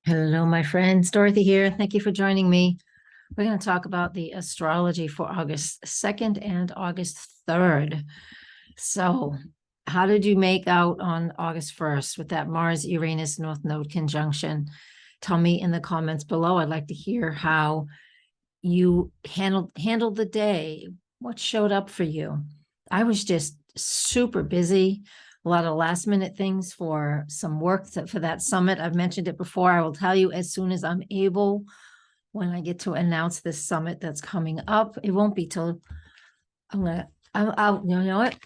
Hello, my friends. Dorothy here. Thank you for joining me. We're going to talk about the astrology for August 2nd and August 3rd. So, how did you make out on August 1st with that Mars-Uranus North Node conjunction? Tell me in the comments below. I'd like to hear how you handled the day. What showed up for you? I was just super busy, a lot of last minute things for some work for that summit. I've mentioned it before. I will tell you as soon as I'm able when I get to announce this summit that's coming up. It won't be till I'll you know what?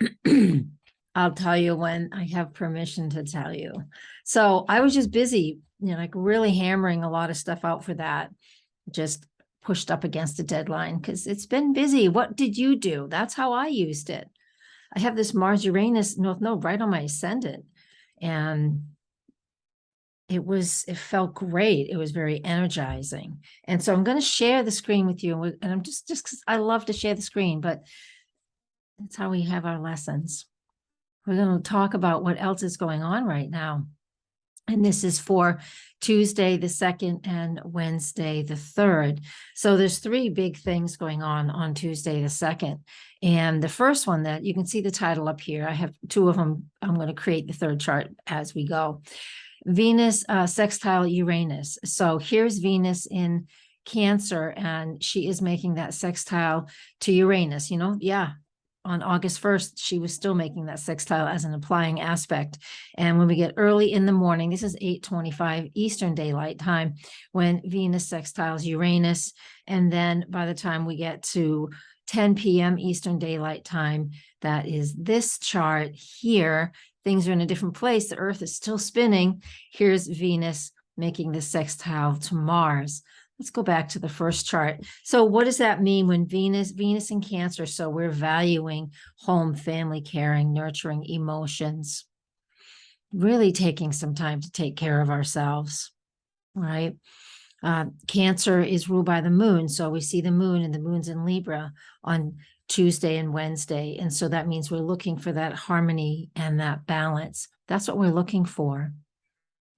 I'll tell you when I have permission to tell you. So I was just busy, like really hammering a lot of stuff out for that. Just pushed up against a deadline because it's been busy. What did you do? That's how I used it. I have this Mars Uranus North Node right on my ascendant, and it felt great. It was very energizing. And so I'm going to share the screen with you. And I'm just because I love to share the screen, but that's how we have our lessons. We're going to talk about what else is going on right now. And this is for Tuesday the 2nd and Wednesday the 3rd. So there's three big things going on Tuesday the 2nd. And the first one that you can see the title up here, I have two of them. I'm going to create the third chart as we go. Venus sextile Uranus. So here's Venus in Cancer, and she is making that sextile to Uranus. Yeah, on August 1st, she was still making that sextile as an applying aspect. And when we get early in the morning, this is 8:25 Eastern Daylight Time, when Venus sextiles Uranus. And then by the time we get to 10 p.m. Eastern Daylight Time, that is this chart here, things are in a different place. The Earth is still spinning. Here's Venus making the sextile to Mars. Let's go back to the first chart. So what does that mean when Venus in Cancer? So we're valuing home, family, caring, nurturing, emotions, really taking some time to take care of ourselves, right? Cancer is ruled by the moon. So we see the moon, and the moon's in Libra on Tuesday and Wednesday. And so that means we're looking for that harmony and that balance. That's what we're looking for.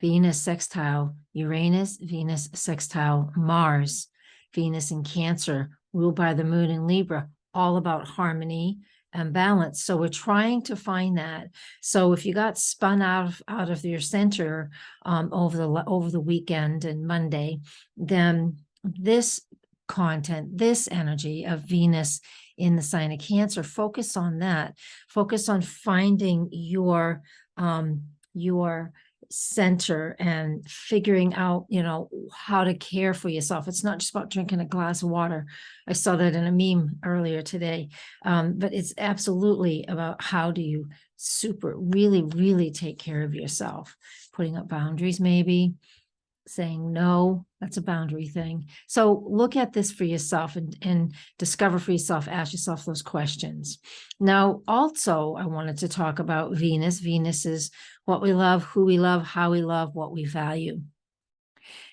Venus sextile Uranus, Venus sextile Mars, Venus in Cancer, ruled by the moon in Libra, all about harmony and balance. So we're trying to find that. So if you got spun out of your center over the weekend and Monday, then this content, this energy of Venus in the sign of Cancer, focus on that. Focus on finding your center and figuring out, how to care for yourself. It's not just about drinking a glass of water. I saw that in a meme earlier today. But it's absolutely about how do you really, really take care of yourself. Putting up boundaries, maybe saying no, that's a boundary thing. So look at this for yourself and discover for yourself, ask yourself those questions. Now, also, I wanted to talk about Venus. Venus is what we love, who we love, how we love, what we value.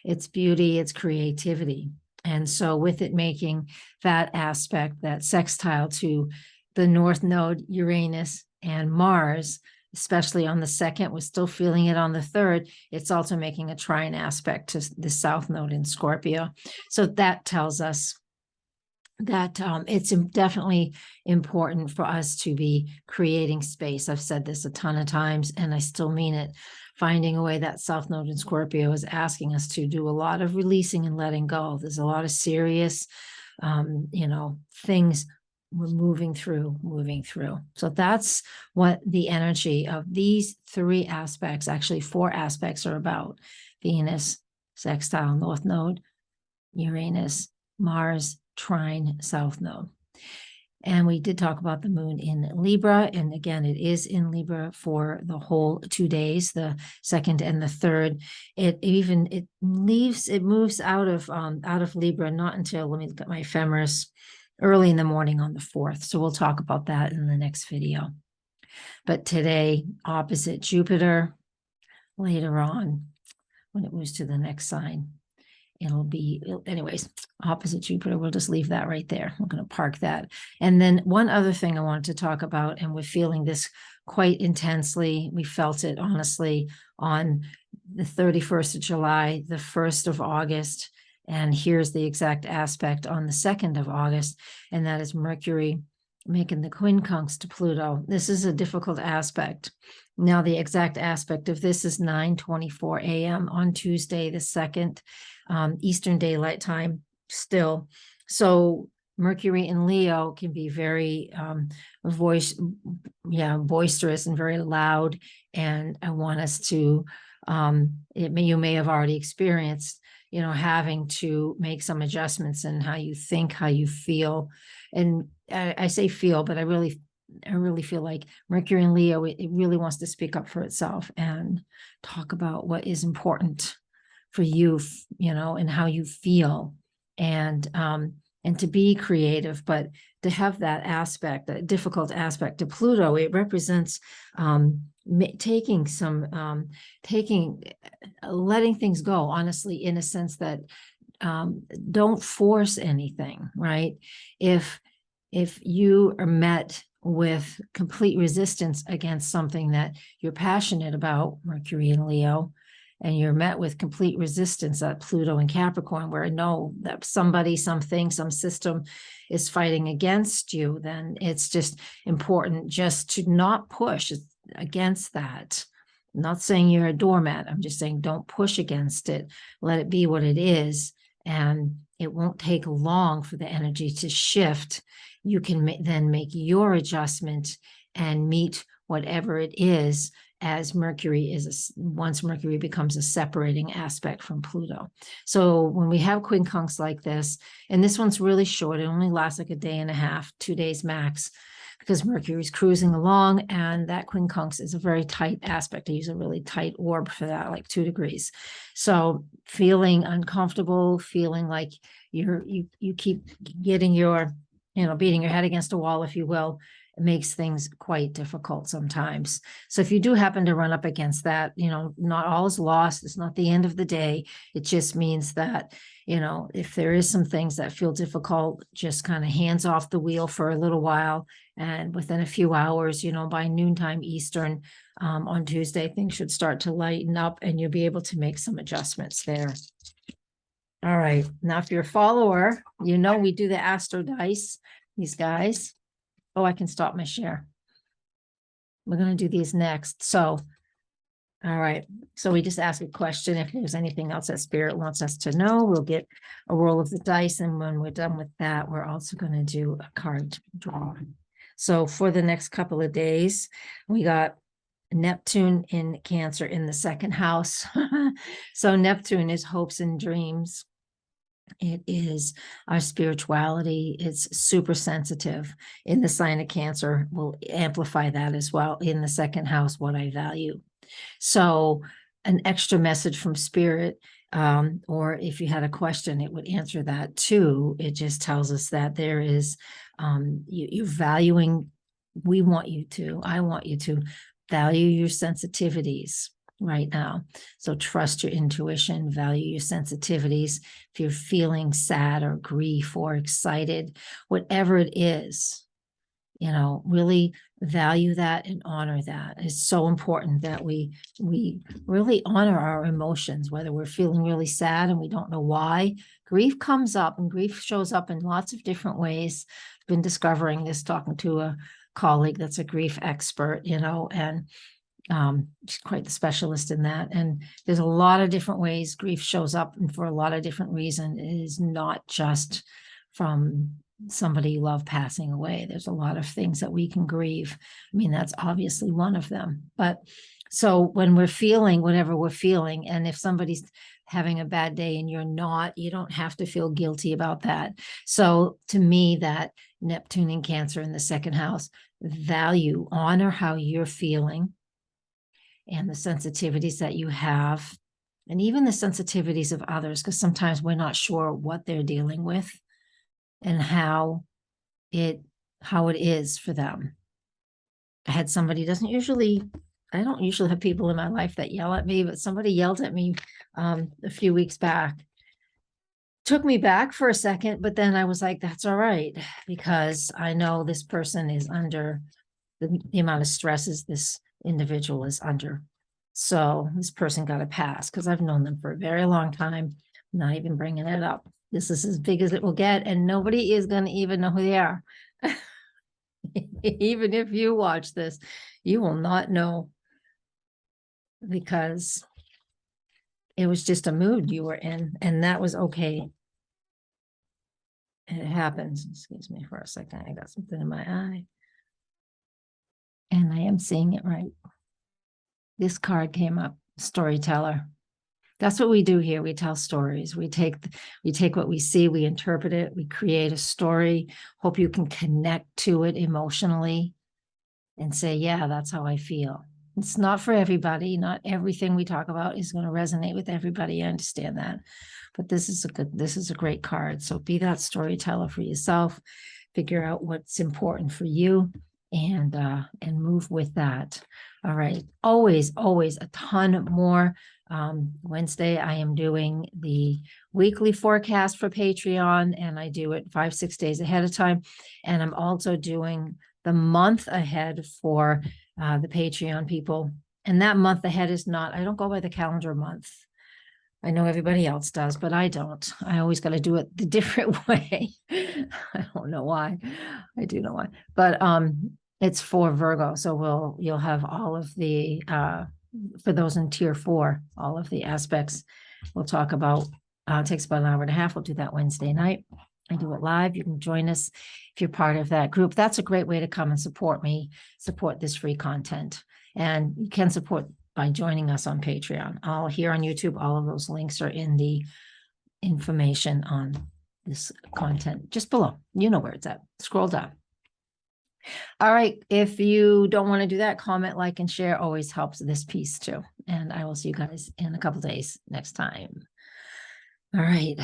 It's beauty, it's creativity. And so with it making that aspect, that sextile to the North Node, Uranus and Mars, especially on the 2nd, we're still feeling it on the 3rd. It's also making a trine aspect to the South Node in Scorpio. So that tells us that it's definitely important for us to be creating space. I've said this a ton of times, and I still mean it. Finding a way, that South Node in Scorpio is asking us to do a lot of releasing and letting go. There's a lot of serious, things we're moving through. So that's what the energy of these three aspects, actually 4 aspects, are about. Venus, sextile, North Node, Uranus, Mars, trine, South Node. And we did talk about the moon in Libra. And again, it is in Libra for the whole 2 days, the 2nd and the 3rd. It moves out of Libra, not until, let me look at my ephemeris, early in the morning on the 4th. So we'll talk about that in the next video. But today, opposite Jupiter. Later on, when it moves to the next sign, it'll be, anyways, opposite Jupiter. We'll just leave that right there. We're going to park that. And then one other thing I wanted to talk about, and we're feeling this quite intensely. We felt it, honestly, on the 31st of July, the 1st of August, and here's the exact aspect on the 2nd of August, and that is Mercury making the quincunx to Pluto. This is a difficult aspect. Now, the exact aspect of this is 9:24 a.m. on Tuesday, the 2nd, Eastern Daylight Time still. So Mercury in Leo can be very boisterous and very loud. And I want us to, you may have already experienced, having to make some adjustments in how you think, how you feel. And I say feel, but I really feel like Mercury in Leo, it really wants to speak up for itself and talk about what is important for you, and how you feel, and to be creative, but to have that aspect, that difficult aspect to Pluto. It represents letting things go, honestly, in a sense that don't force anything, right? If you are met with complete resistance against something that you're passionate about, Mercury and Leo, and you're met with complete resistance at Pluto and Capricorn, where I know that somebody, something, some system is fighting against you, then it's just important just to not push against that. I'm not saying you're a doormat. I'm just saying don't push against it. Let it be what it is. And it won't take long for the energy to shift. You can then make your adjustment and meet whatever it is, as Mercury once Mercury becomes a separating aspect from Pluto. So when we have quincunx like this, and this one's really short, it only lasts like a day and a half, 2 days max, because Mercury's cruising along, and that quincunx is a very tight aspect. I use a really tight orb for that, like 2 degrees. So feeling uncomfortable, feeling like you keep getting beating your head against a wall, if you will, it makes things quite difficult sometimes. So if you do happen to run up against that, not all is lost. It's not the end of the day. It just means that, if there is some things that feel difficult, just kind of hands off the wheel for a little while. And within a few hours, by noontime Eastern on Tuesday, things should start to lighten up and you'll be able to make some adjustments there. All right. Now, if you're a follower, we do the Astro Dice, these guys. Oh, I can stop my share. We're going to do these next. So, all right. So we just ask a question. If there's anything else that Spirit wants us to know, we'll get a roll of the dice. And when we're done with that, we're also going to do a card draw. So for the next couple of days, we got Neptune in Cancer in the 2nd house. So Neptune is hopes and dreams. It is our spirituality. It's super sensitive in the sign of Cancer. Will amplify that as well in the 2nd house, what I value. So an extra message from Spirit, or if you had a question, it would answer that too. It just tells us that there is, you're valuing, I want you to value your sensitivities right now. So trust your intuition, value your sensitivities. If you're feeling sad or grief or excited, whatever it is, really value that and honor that. It's so important that we really honor our emotions, whether we're feeling really sad and we don't know why. Grief comes up, and grief shows up in lots of different ways. I've been discovering this talking to a colleague that's a grief expert, and she's quite the specialist in that. And there's a lot of different ways grief shows up, and for a lot of different reasons. It is not just from somebody you love passing away. There's a lot of things that we can grieve. I mean, that's obviously one of them. But so when we're feeling whatever we're feeling, and if somebody's having a bad day and you're not, you don't have to feel guilty about that. So to me, that Neptune in Cancer in the 2nd house, honor how you're feeling and the sensitivities that you have, and even the sensitivities of others, because sometimes we're not sure what they're dealing with and how it is for them. I had somebody I don't usually have people in my life that yell at me, but somebody yelled at me a few weeks back. Took me back for a second, but then I was like, that's all right, because I know this person is under the amount of stresses this individual is under. So this person got a pass because I've known them for a very long time. I'm not even bringing it up. This is as big as it will get, and nobody is going to even know who they are. Even if you watch this, you will not know, because it was just a mood you were in, and that was okay. And it happens. Excuse me for a second. I got something in my eye. And I am seeing it right. This card came up, storyteller. That's what we do here. We tell stories. We take what we see, we interpret it, we create a story. Hope you can connect to it emotionally and say, yeah, that's how I feel. It's not for everybody. Not everything we talk about is going to resonate with everybody. I understand that. But this is a great card. So be that storyteller for yourself. Figure out what's important for you, and move with that. All right. Always a ton more. Wednesday, I am doing the weekly forecast for Patreon, and I do it 5-6 days ahead of time. And I'm also doing the month ahead for the Patreon people. And that month ahead is not, I don't go by the calendar month. I know everybody else does, but I don't. I always got to do it the different way. I don't know why. I do know why. But it's for Virgo. So you'll have all of the for those in tier 4, all of the aspects we'll talk about. It takes about an hour and a half. We'll do that Wednesday night. I do it live. You can join us if you're part of that group. That's a great way to come and support me, support this free content. And you can support by joining us on Patreon. All here on YouTube, all of those links are in the information on this content just below. You know where it's at. Scroll down. All right. If you don't want to do that, comment, like, and share always helps this piece too. And I will see you guys in a couple days next time. All right.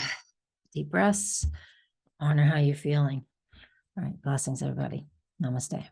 Deep breaths. Honor how you're feeling. All right. Blessings, everybody. Namaste.